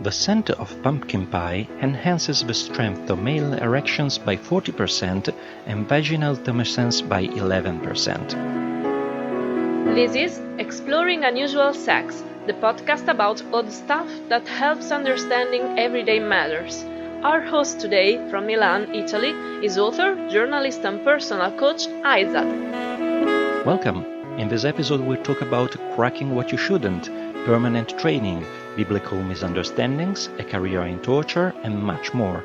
The scent of pumpkin pie enhances the strength of male erections by 40% and vaginal tumescence by 11%. This is Exploring Unusual Sex, the podcast about odd stuff that helps understanding everyday matters. Our host today, from Milan, Italy, is author, journalist and personal coach Ayzad. Welcome! In this episode we'll talk about cracking what you shouldn't, permanent training, biblical misunderstandings, a career in torture, and much more.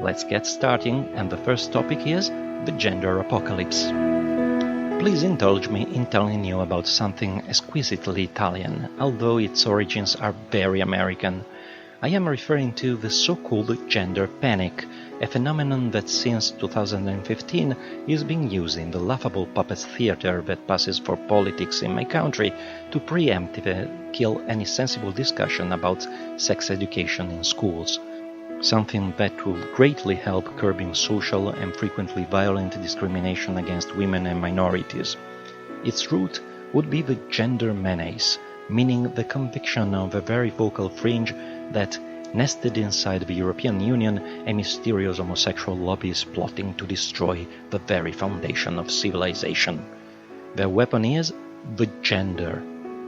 Let's get starting, and the first topic is the gender apocalypse. Please indulge me in telling you about something exquisitely Italian, although its origins are very American. I am referring to the so-called gender panic, a phenomenon that since 2015 is being used in the laughable puppet theater that passes for politics in my country to preemptively kill any sensible discussion about sex education in schools. Something that will greatly help curbing social and frequently violent discrimination against women and minorities. Its root would be the gender menace, meaning the conviction of a very vocal fringe that, nested inside the European Union, a mysterious homosexual lobby is plotting to destroy the very foundation of civilization. Their weapon is the gender,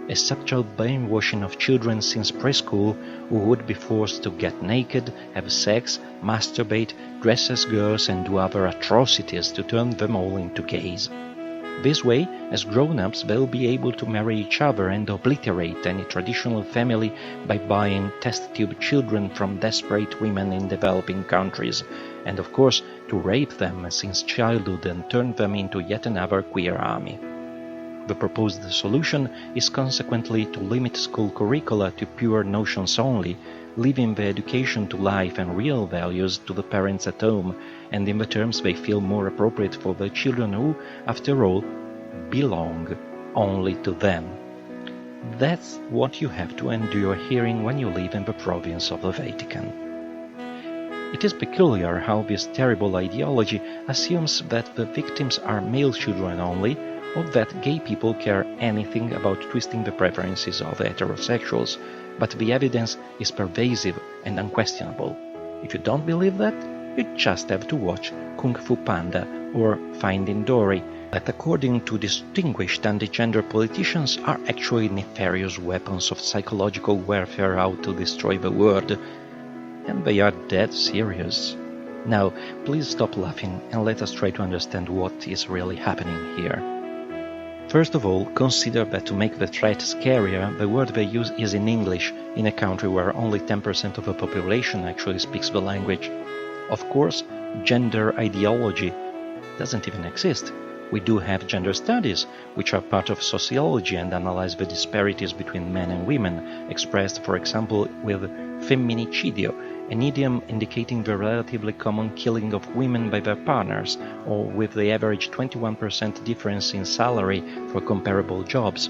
a subtle brainwashing of children since preschool who would be forced to get naked, have sex, masturbate, dress as girls and do other atrocities to turn them all into gays. This way, as grown-ups, they'll be able to marry each other and obliterate any traditional family by buying test-tube children from desperate women in developing countries, and of course to rape them since childhood and turn them into yet another queer army. The proposed solution is consequently to limit school curricula to pure notions only, leaving the education to life and real values to the parents at home, and in the terms they feel more appropriate for the children who, after all, belong only to them. That's what you have to endure hearing when you live in the province of the Vatican. It is peculiar how this terrible ideology assumes that the victims are male children only, or that gay people care anything about twisting the preferences of heterosexuals, but the evidence is pervasive and unquestionable. If you don't believe that, you just have to watch Kung Fu Panda or Finding Dory, that according to distinguished anti-gender politicians are actually nefarious weapons of psychological warfare out to destroy the world. And they are dead serious. Now, please stop laughing and let us try to understand what is really happening here. First of all, consider that to make the threat scarier, the word they use is in English, in a country where only 10% of the population actually speaks the language. Of course, gender ideology doesn't even exist. We do have gender studies, which are part of sociology and analyze the disparities between men and women, expressed, for example, with femminicidio, an idiom indicating the relatively common killing of women by their partners, or with the average 21% difference in salary for comparable jobs.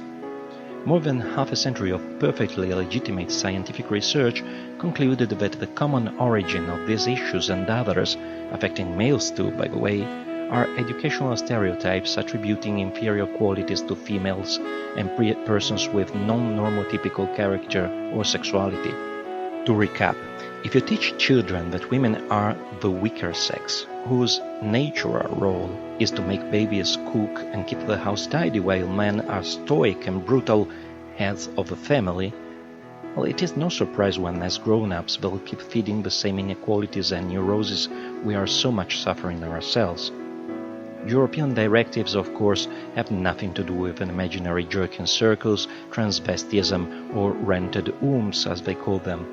More than half a century of perfectly legitimate scientific research concluded that the common origin of these issues and others, affecting males too, by the way, are educational stereotypes attributing inferior qualities to females and persons with non-normotypical character or sexuality. To recap, if you teach children that women are the weaker sex, whose natural role is to make babies, cook and keep the house tidy while men are stoic and brutal heads of the family, well, it is no surprise when as grown-ups they'll keep feeding the same inequalities and neuroses we are so much suffering ourselves. European directives, of course, have nothing to do with an imaginary jerk in circles, transvestism or rented wombs as they call them.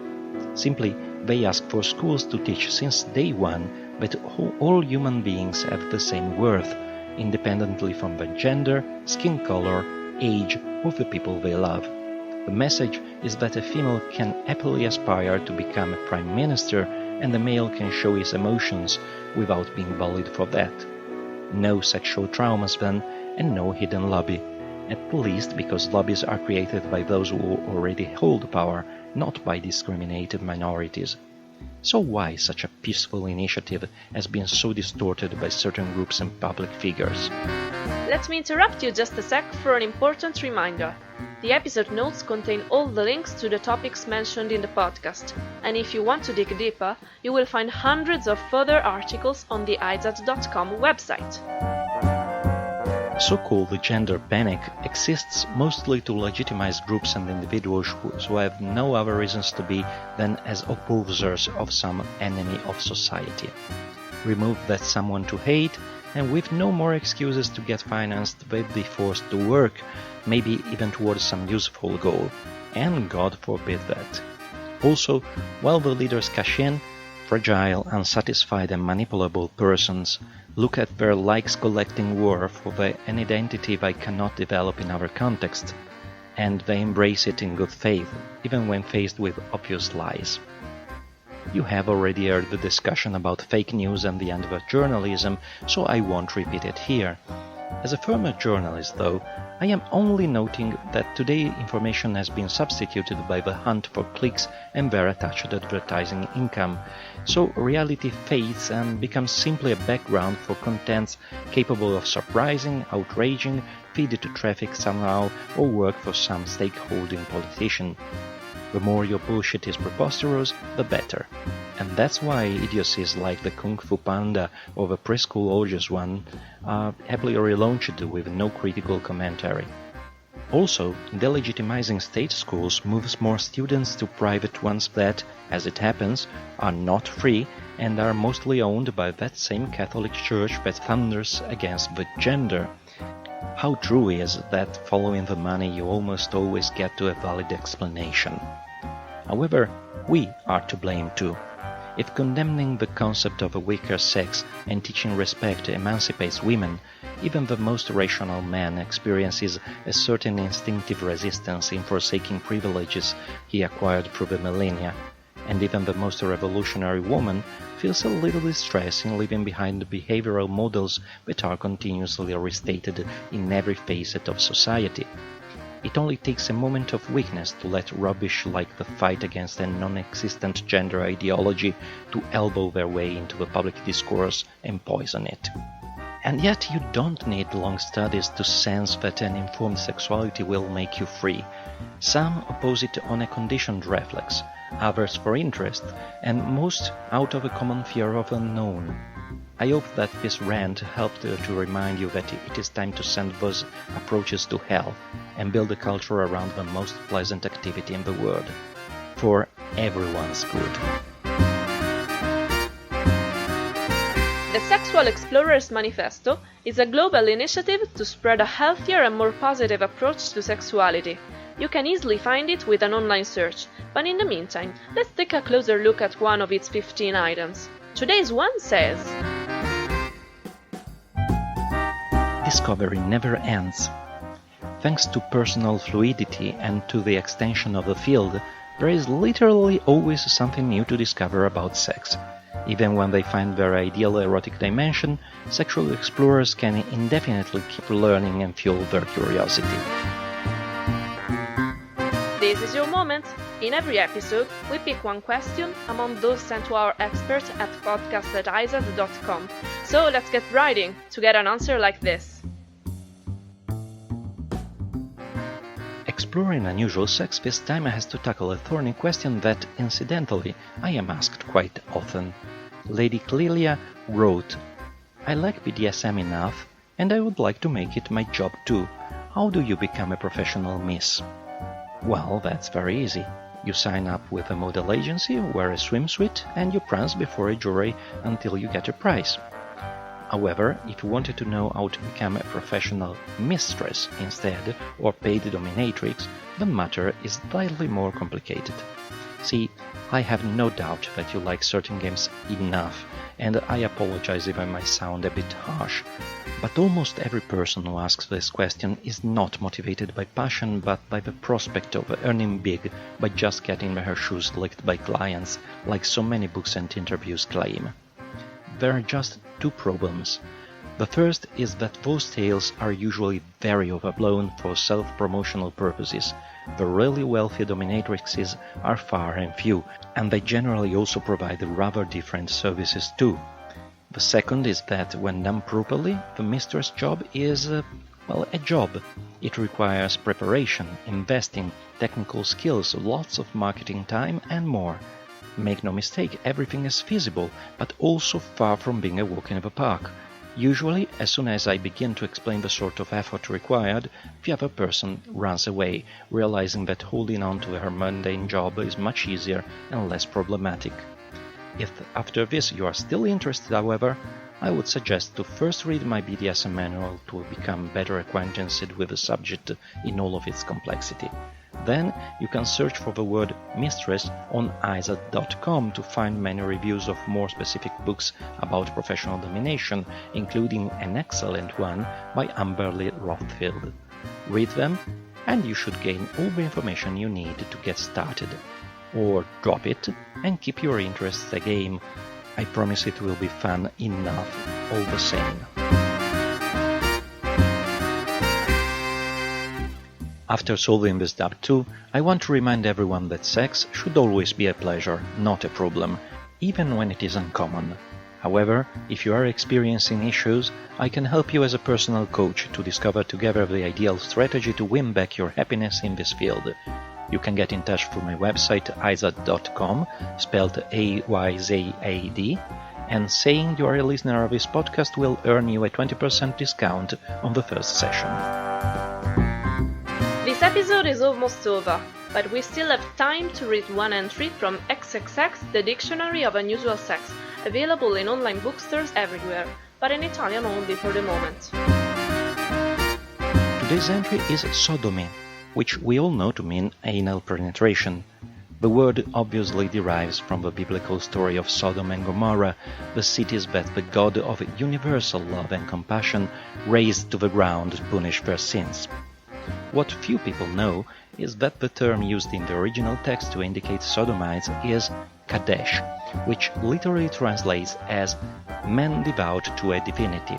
Simply, they ask for schools to teach since day one that all human beings have the same worth, independently from their gender, skin color, age, or the people they love. The message is that a female can happily aspire to become a prime minister, and a male can show his emotions without being bullied for that. No sexual traumas then, and no hidden lobby, at least because lobbies are created by those who already hold power, not by discriminated minorities. So why such a peaceful initiative has been so distorted by certain groups and public figures? Let me interrupt you just a sec for an important reminder. The episode notes contain all the links to the topics mentioned in the podcast, and if you want to dig deeper, you will find hundreds of further articles on the Ayzad.com website. So-called gender panic exists mostly to legitimize groups and individuals who have no other reasons to be than as opposers of some enemy of society. Remove that someone to hate, and with no more excuses to get financed, they'd be forced to work, maybe even towards some useful goal, and God forbid that. Also, while the leaders cash in, fragile, unsatisfied and manipulable persons look at their likes-collecting war for an identity they cannot develop in other contexts, and they embrace it in good faith, even when faced with obvious lies. You have already heard the discussion about fake news and the end of journalism, so I won't repeat it here. As a former journalist, though, I am only noting that today information has been substituted by the hunt for clicks and their attached advertising income, so reality fades and becomes simply a background for contents capable of surprising, outraging, feed to traffic somehow, or work for some stakeholding politician. The more your bullshit is preposterous, the better. And that's why idiocies like the Kung Fu Panda or the preschool orgies one are happily relaunched with no critical commentary. Also, delegitimizing state schools moves more students to private ones that, as it happens, are not free and are mostly owned by that same Catholic Church that thunders against the gender. How true is that following the money you almost always get to a valid explanation. However, we are to blame too. If condemning the concept of a weaker sex and teaching respect emancipates women, even the most rational man experiences a certain instinctive resistance in forsaking privileges he acquired through the millennia, and even the most revolutionary woman feels a little distress in leaving behind the behavioral models that are continuously restated in every facet of society. It only takes a moment of weakness to let rubbish like the fight against a non-existent gender ideology to elbow their way into the public discourse and poison it. And yet you don't need long studies to sense that an informed sexuality will make you free. Some oppose it on a conditioned reflex, others for interest, and most out of a common fear of unknown. I hope that this rant helped to remind you that it is time to send those approaches to hell and build a culture around the most pleasant activity in the world. For everyone's good. The Sexual Explorers Manifesto is a global initiative to spread a healthier and more positive approach to sexuality. You can easily find it with an online search, but in the meantime, let's take a closer look at one of its 15 items. Today's one says: Discovery never ends. Thanks to personal fluidity and to the extension of the field, there is literally always something new to discover about sex. Even when they find their ideal erotic dimension, sexual explorers can indefinitely keep learning and fuel their curiosity. This is your moment. In every episode, we pick one question among those sent to our experts at podcast@ayzad.com. So let's get writing to get an answer like this. Exploring unusual sex this time has to tackle a thorny question that, incidentally, I am asked quite often. Lady Clelia wrote, I like BDSM enough, and I would like to make it my job too. How do you become a professional miss? Well, that's very easy. You sign up with a model agency, wear a swimsuit, and you prance before a jury until you get a prize. However, if you wanted to know how to become a professional mistress instead, or paid dominatrix, the matter is slightly more complicated. See, I have no doubt that you like certain games enough, and I apologize if I might sound a bit harsh, but almost every person who asks this question is not motivated by passion but by the prospect of earning big by just getting her shoes licked by clients, like so many books and interviews claim. There are just two problems. The first is that those tales are usually very overblown for self-promotional purposes. The really wealthy dominatrixes are far and few, and they generally also provide rather different services too. The second is that, when done properly, the mistress job is, a job. It requires preparation, investing, technical skills, lots of marketing time and more. Make no mistake, everything is feasible, but also far from being a walk in the park. Usually, as soon as I begin to explain the sort of effort required, the other person runs away, realizing that holding on to her mundane job is much easier and less problematic. If after this you are still interested, however, I would suggest to first read my BDSM manual to become better acquainted with the subject in all of its complexity. Then you can search for the word mistress on Ayzad.com to find many reviews of more specific books about professional domination, including an excellent one by Amberly Rothfield. Read them, and you should gain all the information you need to get started. Or drop it and keep your interests a game. I promise it will be fun enough all the same. After solving this doubt too, I want to remind everyone that sex should always be a pleasure, not a problem, even when it is uncommon. However, if you are experiencing issues, I can help you as a personal coach to discover together the ideal strategy to win back your happiness in this field. You can get in touch through my website Ayzad.com, spelled A-Y-Z-A-D, and saying you are a listener of this podcast will earn you a 20% discount on the first session. This episode is almost over, but we still have time to read one entry from XXX, the Dictionary of Unusual Sex, available in online bookstores everywhere, but in Italian only for the moment. Today's entry is sodomy, which we all know to mean anal penetration. The word obviously derives from the biblical story of Sodom and Gomorrah, the cities that the God of universal love and compassion razed to the ground to punish their sins. What few people know is that the term used in the original text to indicate sodomites is Kadesh, which literally translates as "man devout to a divinity."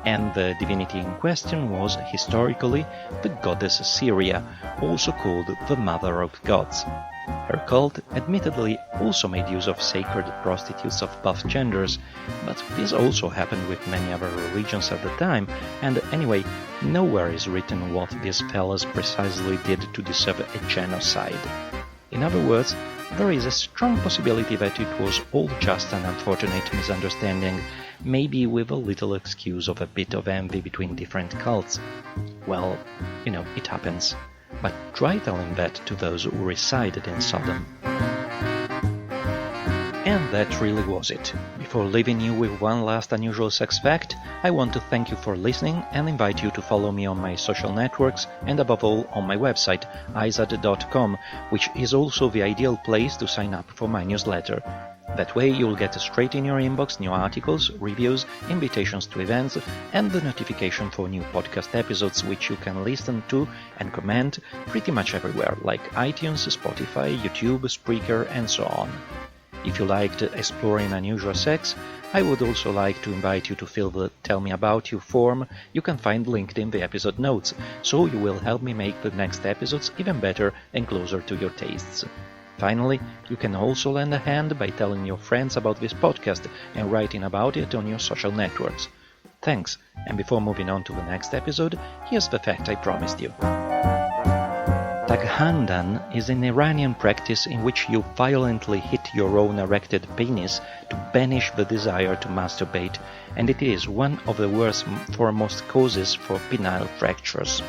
And the divinity in question was, historically, the goddess Syria, also called the Mother of Gods. Her cult admittedly also made use of sacred prostitutes of both genders, but this also happened with many other religions at the time, and anyway, nowhere is written what these fellas precisely did to deserve a genocide. In other words, there is a strong possibility that it was all just an unfortunate misunderstanding, maybe with a little excuse of a bit of envy between different cults. Well, it happens. But try telling that to those who resided in Sodom. And that really was it. Before leaving you with one last unusual sex fact, I want to thank you for listening and invite you to follow me on my social networks and above all on my website, Ayzad.com, which is also the ideal place to sign up for my newsletter. That way you'll get straight in your inbox new articles, reviews, invitations to events, and the notification for new podcast episodes which you can listen to and comment pretty much everywhere, like iTunes, Spotify, YouTube, Spreaker, and so on. If you liked exploring unusual sex, I would also like to invite you to fill the Tell Me About You form you can find linked in the episode notes, so you will help me make the next episodes even better and closer to your tastes. Finally, you can also lend a hand by telling your friends about this podcast and writing about it on your social networks. Thanks, and before moving on to the next episode, here's the fact I promised you. Taghandan is an Iranian practice in which you violently hit your own erected penis to banish the desire to masturbate, and it is one of the world's foremost causes for penile fractures.